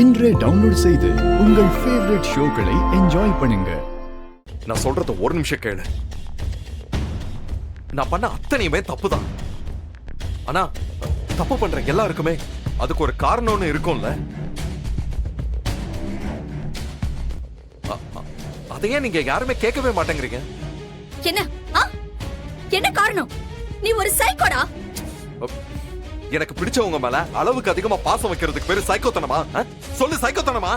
இன்றே டவுன்லோட் செய்து உங்கள் ஃபேவரட் ஷோக்களை என்ஜாய் பண்ணுங்க. நான் சொல்றது ஒரு நிமிஷம் கேளு. நான் பண்ண அத்தனையுமே தப்பு தான். ஆனா தப்பு பண்ற எல்லாருக்குமே அதுக்கு ஒரு காரணம்னு இருக்கும்ல. அதையே நீங்க யாருமே கேட்கவே மாட்டேங்கிறீங்க. என்ன காரணம்? நீ ஒரு சைக்கோடா. எனக்கு பிடிச்சவங்க மேல அளவுக்கு அதிகமா பாசம் வைக்கிறதுக்கு பேரு சைக்கோத்தனமா? சொல்லு, சைக்கோத்தனமா?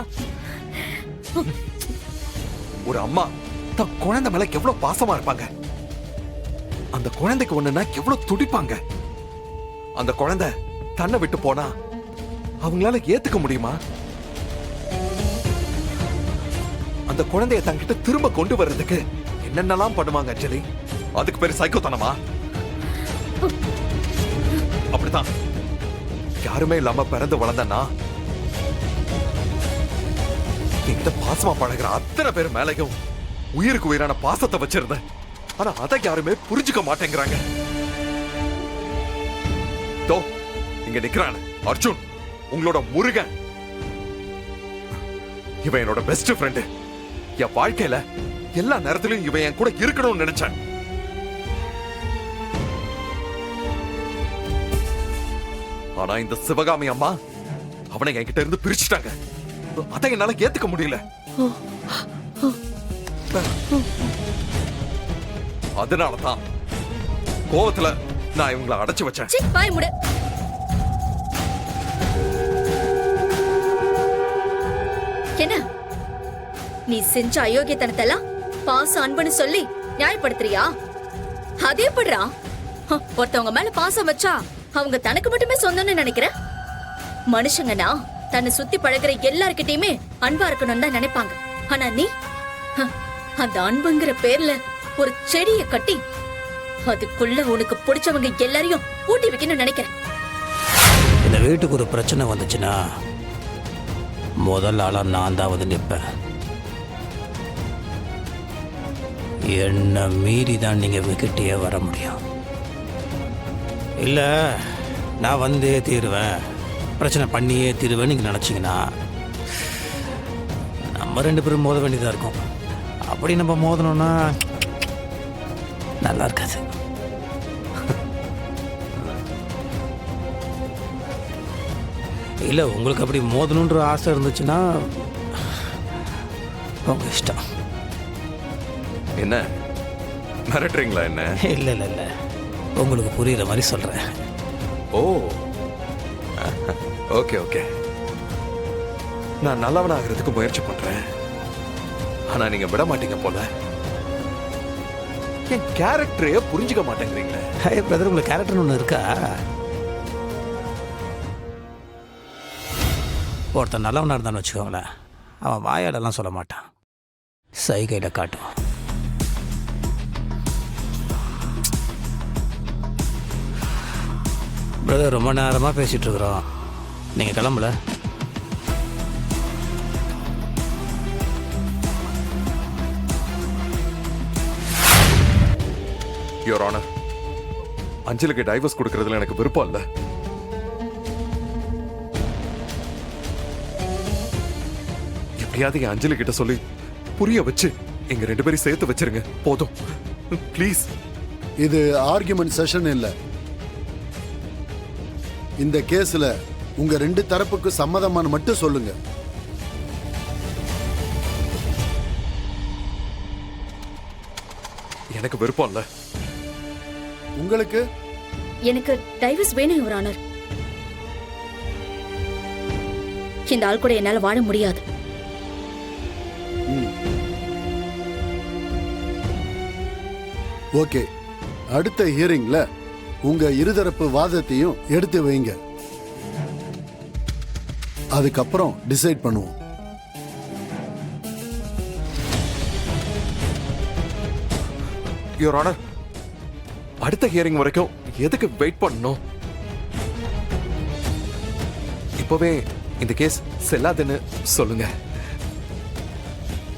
ஒரு அம்மா தன் குழந்தை மேல எவ்வளவு பாசமா இருப்பாங்க. அந்த குழந்தைக்கு ஒண்ணுன்னா எவ்வளவு துடிப்பாங்க. அந்த குழந்தை தன்னை விட்டு போனா அவங்களால ஏத்துக்க முடியுமா? அந்த குழந்தைய தங்கிட்ட திரும்ப கொண்டு வர்றதுக்கு என்னென்னலாம் பண்ணுவாங்க அஞ்சலி. அதுக்கு பேரு சைக்கோத்தனமா? அப்படித்தான் யாருமே இல்லாம பிறந்து வளர்ந்தனா என்கிட்ட பாசமா பழகிற அத்தனை பேர் மேலையும் உயிருக்கு உயிரான பாசத்தை வச்சிருந்தேன். ஆனா அதை யாருமே புரிஞ்சுக்க மாட்டேங்கிறாங்க. தோ இங்க நிக்கிறான் அர்ஜுன், உங்களோட முருகன். இவன் என்னோட பெஸ்ட் ஃப்ரெண்டு. என் வாழ்க்கையில எல்லா நேரத்திலும் இவன் என் கூட இருக்கணும்னு நினைச்சேன். ஆனா இந்த சிவகாமி அம்மா அவனை என்கிட்ட இருந்து பிரிச்சுட்டாங்க. அதை என்னால ஏத்துக்க முடியல. அதனாலதான் கோவத்துல நான் இவங்களை அடைச்சு வச்சேன். என்ன நீ செஞ்ச அயோக்கியத்தனத்தெல்லாம் பாசம் அன்புன்னு சொல்லி நியாயப்படுத்துறியா? அதே எப்படிரா? ஒருத்தவங்க மேல பாசம் வச்சா அவங்க தனக்கு மட்டுமே சொந்தம்னு நினைக்கிற? மனுஷங்கன்னா தன்னை சுத்தி பழகிற எல்லார்கிட்டயுமே அன்பா இருக்கணும்னு தான் நினைப்பாங்க. ஆனா நீ அந்த அன்புங்கிற பேர்ல ஒரு செடியை கட்டி அதுக்குள்ள உனக்கு பிடிச்சவங்க எல்லாரையும் ஊட்டி வைக்கணும்னு நினைக்கிற. இந்த வீட்டுக்கு ஒரு பிரச்சனை வந்துச்சுன்னா முதல் ஆளா நான் தான் வந்து நிற்பேன். என்ன மீறி தான் நீங்க வீட்டுக்கே வர முடியும். இல்லை நான் வந்தே தீருவேன், பிரச்சனை பண்ணியே தீருவேன் நீங்கள் நினச்சிங்கன்னா நம்ம ரெண்டு பேரும் மோத வேண்டியதாக இருக்கும். அப்படி நம்ம மோதணும்னா நல்லா இருக்காது. இல்லை உங்களுக்கு அப்படி மோதணுன்ற ஆசை இருந்துச்சுன்னா உங்கள் இஷ்டம். என்ன மிரட்டுறீங்களா? என்ன? இல்லை இல்லை இல்லை, உங்களுக்கு புரியுற மாதிரி சொல்கிறேன். ஓ ஓகே ஓகே, நான் நல்லவனாகிறதுக்கு முயற்சி பண்றேன். ஆனா நீங்க விட மாட்டீங்க போல. என் கேரக்டரையே புரிஞ்சுக்க மாட்டேங்கிறீங்களே. ஹே பிரதர், உங்களுக்கு கேரக்டர்னு ஒன்று இருக்கா? ஒருத்தன் நல்லவனாக இருந்தான்னு வச்சுக்கோங்களேன், அவன் வாயாலெல்லாம் சொல்ல மாட்டான், சைகையில் காட்டும். பிரதர், ரொம்ப நேரமாக பேசிகிட்டு இருக்கிறோம், நீங்கள் கிளம்பல? யுவர் ஆனர், அஞ்சலிக்கு டைவர்ஸ் கொடுக்கறதுல எனக்கு விருப்பம் இல்லை. எப்படியாவது என் அஞ்சலி கிட்ட சொல்லி புரிய வச்சு எங்க ரெண்டு பேரும் சேர்த்து வச்சிருங்க, போதும் ப்ளீஸ். இது ஆர்கியூமெண்ட் செஷன் இல்லை. இந்த கேஸ்ல உங்க ரெண்டு தரப்புக்கு சம்மதமான மட்டும் சொல்லுங்க. எனக்கு விருப்பம் இல்ல. உங்களுக்கு? எனக்கு டைவர்ஸ் வேணும் யுவர் ஆனர். இந்த ஆள் கூட என்னால வாழ முடியாது. ஓகே, அடுத்த ஹியரிங்ல உங்க இருதரப்பு வாதத்தையும் எடுத்து வைங்க. அதுக்கப்புறம் டிசைட் பண்ணுவோம். யுவர் ஆனர், அடுத்த ஹியரிங் வரைக்கும் எதுக்கு வெயிட் பண்ணணும்? இப்பவே இந்த கேஸ் செல்லாதுன்னு சொல்லுங்க.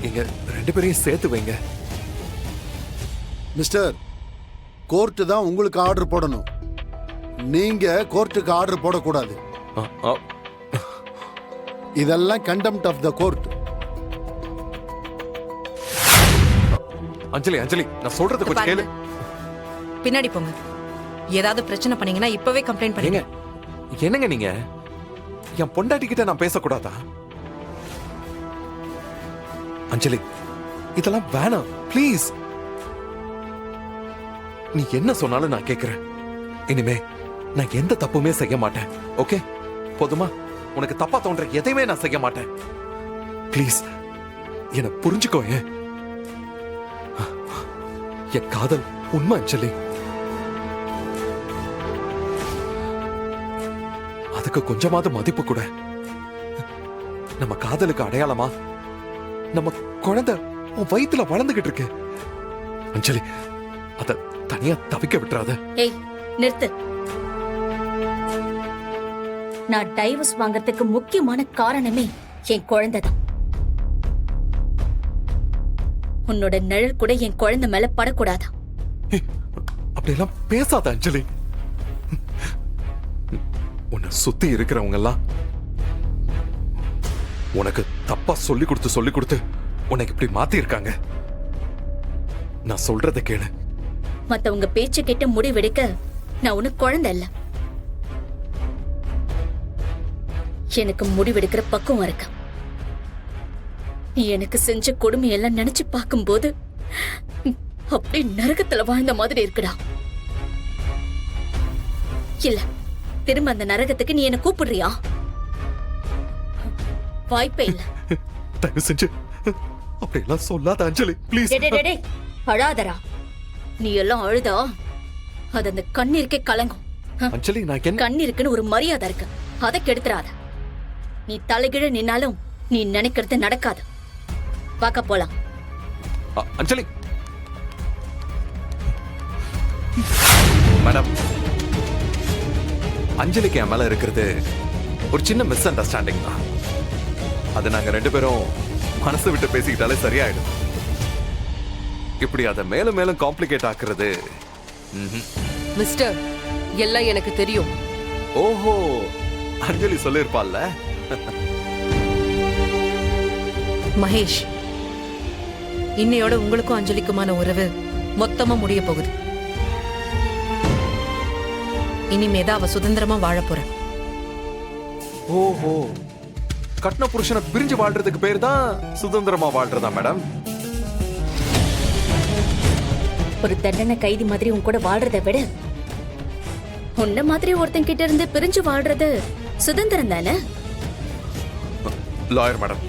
எங்க ரெண்டு பேரையும் சேர்த்து வைங்க. மிஸ்டர், கோர்ட்டு தான் உங்களுக்கு ஆர்டர் போடணும். நீங்க கோர்ட்டுக்கு ஆர்டர் போடக்கூடாது. இதெல்லாம் கண்டெம்ட் ஆஃப் த கோர்ட். அஞ்சலி அஞ்சலி நான் சொல்றது கொஞ்சம் கேளு. பின்னாடி போங்க. ஏதாவது பிரச்சனை பண்ணீங்கன்னா இப்பவே கம்ப்ளைண்ட் பண்ணுங்க. என்னங்க நீங்க என் பொண்டாட்டி கிட்ட நான் பேசக்கூடாதா? அஞ்சலி இதெல்லாம் வேணாம் ப்ளீஸ். நீ என்ன சொன்னாலும் நான் கேக்குறேன். இனிமே நான் எந்த தப்புமே செய்ய மாட்டேன். ஓகே போதுமா? உனக்கு தப்பா தோன்ற எதையுமே நான் செய்ய மாட்டேன். ப்ளீஸ் என்ன புரிஞ்சுக்கோ. என் காதல் உண்மை அஞ்சலி. அதுக்கு கொஞ்சமாவது மதிப்பு கூட. நம்ம காதலுக்கு அடையாளமா நம்ம குழந்தை உன் வயித்துல வளர்ந்துகிட்டு இருக்கு. அஞ்சலி அத தனியா தவிக்க விட்டுறாத. ஏய் நிறுத்து. நான் டைவர்ஸ் வாங்கறதுக்கு முக்கியமான காரணமே என் குழந்தை தான். உன்னோட நிழல் கூட என் குழந்தை மேல படக்கூடாதா? அப்படியெல்லாம் பேசாத அஞ்சலி. உன்னை சுத்தி இருக்கிறவங்க எல்லாம் உனக்கு தப்பா சொல்லி கொடுத்து உனக்கு இப்படி மாத்தி இருக்காங்க. நான் சொல்றத கேளு. மத்தவங்க பேச்சு கேட்டு முடிவெடுக்க நான் உனக்கு குழந்தை இல்ல. எனக்கு முடிவெடுக்கிற பக்குவம் இருக்கு. நீ எனக்கு செஞ்ச கொடுமையெல்லாம் நினைச்சு பார்க்கும்போது அப்படி நரகத்துல வாழ்ந்த மாதிரி இருக்குடா. இல்ல திரும்ப அந்த நரகத்துக்கு நீ என்ன கூப்பிடுறியா? வாய்ப்பே இல்ல. தயவு செஞ்சு அப்படியெல்லாம் சொல்லாத அஞ்சலி ப்ளீஸ். அழாதரா. நீ எல்லாம் அழுதா அது அந்த கண்ணீருக்கே கலங்கும். அஞ்சலி நான் என்ன கண்ணீருக்குன்னு ஒரு மரியாதை இருக்கு, அதை கெடுத்துறாத. நீ தலைகீழ நின்னாலும் நீ நினைக்கிறது நடக்காது. வாக்க போலாம். அஞ்சலி மேடம், அஞ்சலிக்கு என் மேல இருக்கிறது ஒரு சின்ன மிஸ் அண்டர்ஸ்டாண்டிங் தான். அது நாங்க ரெண்டு பேரும் மனசு விட்டு பேசிக்கிட்டாலே சரியாயிடும். இப்படி அதை மேலும் மேலும் காம்ப்ளிகேட் ஆக்குறது. மிஸ்டர், எல்லாம் எனக்கு தெரியும். ஓஹோ, அஞ்சலி சொல்லிருப்பாள்ல. மகேஷ், இன்னையோட உங்களுக்கும் அஞ்சலிக்குமான உறவு மொத்தமா முடிய போகுது. இனிமேதான் அவ சுதந்திரமா வாழ போற. ஓஹோ, கட்ன புருஷனை பிரிஞ்சு வாழ்றதுக்கு பேர் தான் சுதந்திரமா வாழ்றதா மேடம்? ஒரு தண்டனை கைதி மாதிரி உன் கூட வாழ்றதை விட உன்ன மாதிரி ஒருத்தன் கிட்ட இருந்து பிரிஞ்சு வாழ்றது சுதந்திரம் தானே? லாயர் மேடம்,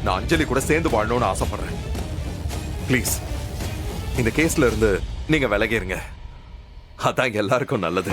நான் அஞ்சலி கூட சேர்ந்து வாழணும்னு ஆசைப்படுறேன். ப்ளீஸ் இந்த கேஸ்ல இருந்து நீங்க விலகிருங்க. அதான் எல்லாருக்கும் நல்லது.